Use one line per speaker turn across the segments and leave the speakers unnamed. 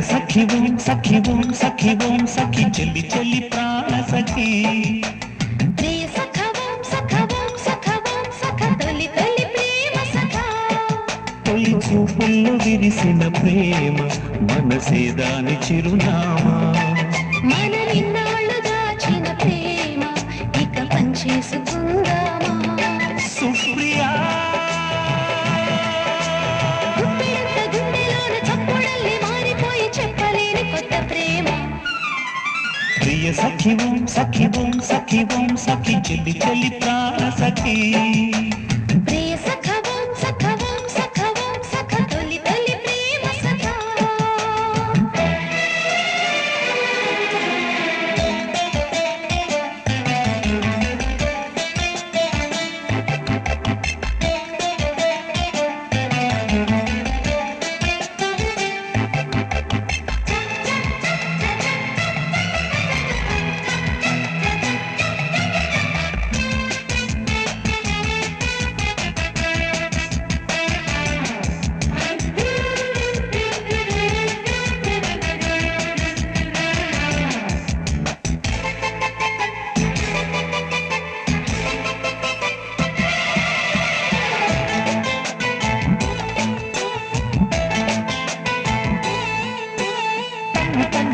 सखी बूम सखी बूम सखी बूम सखी चली चली प्राण सखी
प्रिय सखा बूम सखा बूम सखा बूम सखा तोली तोली प्रेम सखा
తొలి చూపుల్లో విరిసిన ప్రేమ మనసే దాని చిరునామా
మన నిన్నాళ్ళు దాచిన ప్రేమ ఇక పంచేసుకుందామా
సుప్రియా
గుప్పెడంత గుండెలోన చప్పుడల్లి మారిపోయి చెప్పలేని కొత్త ప్రేమ
ప్రియ సఖి బూమ్ సఖి బూమ్ సఖి బూమ్ సఖి చెల్లి చెల్లి ప్రాణ సఖి
ప్రియ సఖా బూమ్ సఖా బూమ్ సఖా బూమ్ సఖా తోలి తోలి ప్రేమ సఖా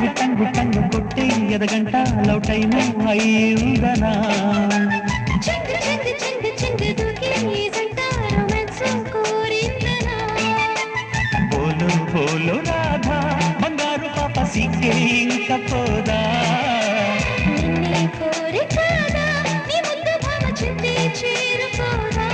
టంగు టంగు కొట్టే ఎదగంట లవ్ టైము అయ్యిందనా
చింగ్ చింగ్ చింగ్ చింగ్ దూకి ఈ జంట రొమాన్స్ కోరిందనా
బోలు బోలు రాధా బంగారు పాప సిగ్గే ఇంక పోదా
నిన్నే కోరి కాదా నీ ముద్దు భామ చింతే చేరుకోదా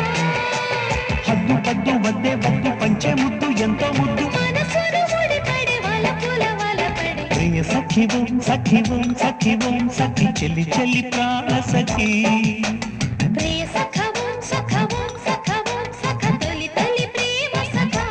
హద్దు పద్దు వద్దే వద్దు పంచే ముద్దు ఎంతో ముద్దు
మనసును ముడిపడే వాళ్ళ పూల వాళ్ళ పడే
ప్రియ సఖి బూమ్ సఖి బూమ్ సఖి బూమ్ సఖి చెల్లి చెల్లి ప్రాణ సఖి
ప్రియ సఖా బూమ్ సఖా బూమ్ సఖా బూమ్ సఖా తొలి తొలి ప్రేమ సఖా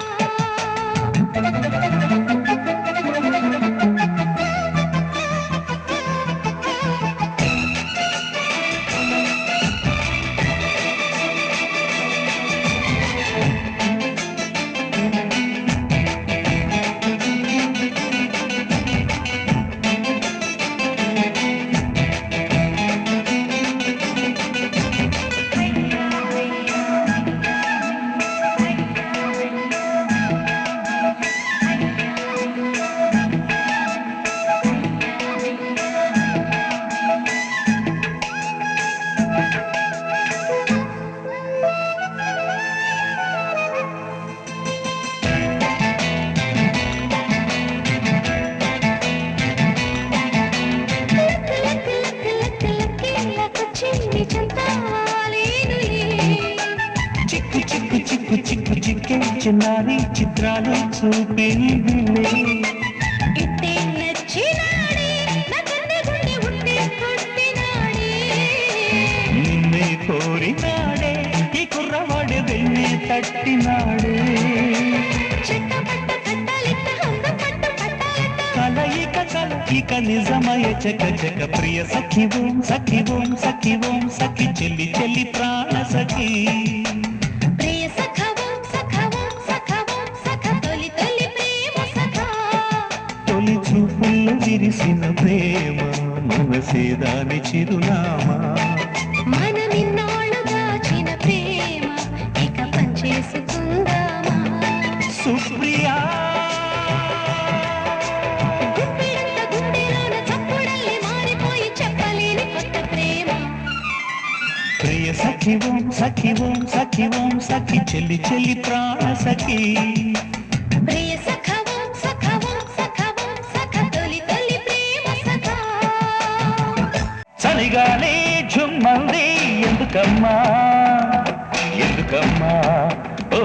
చిక్కు చిక్కు చిక్కు చిక్కు చిక్కే చిన్నారి చిత్రాలు చూపిందిలే
ఇట్టే నచ్చినాడే నా కన్నె గుండె ఉంటే కొట్టినాడే
నిన్నే కోరినాడే ఈ కుర్రవాడే వెన్నే తట్టినాడే
చెట్టపట్ట కట్టాలిట్ట అందం పట్టు పట్టాలట్ట
కలయిక కలయిక నిజమయ చక చక ప్రియ సఖి బూమ్ సఖి బూమ్ సఖి బూమ్ సఖి చెల్లి చెల్లి ప్రాణ సఖి
ప్రియ సఖా బూమ్ సఖా బూమ్ సఖా బూమ్ సఖా తొలి తొలి ప్రేమ సఖా
తొలి చూపుల్లో విరిసిన ప్రేమ మనసే దాని చిరునామా
మన నిన్నాళ్ళు దాచిన ప్రేమ ఇక పంచేసుకుందామా
సుప్రియా
గుప్పెడంత గుండెలోన చప్పుడల్లి మారిపోయి చెప్పలేని కొత్త ప్రేమ
ప్రియ సఖి బూమ్ సఖి బూమ్ సఖి బూమ్ సఖి చెల్లి చెల్లి ప్రాణ సఖి
ప్రియ సఖా బూమ్ సఖా బూమ్ సఖా బూమ్ సఖా తొలి తొలి ప్రేమ సఖా
ఎందుకమ్మా ఎందుకమ్మా ఓ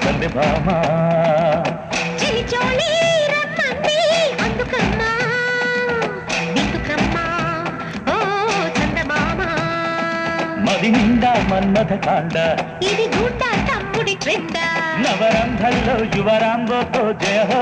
సందెబామా
చిలిచోళి రమ్మంది అందుకమ్మా ఎందుకమ్మా ఓ చందమామ
మది నిండా మన్మథ కాండ
ఇది గుండా తమ్ముడి క్రింద
నవరంభల్లో యువరాంబో జయ హో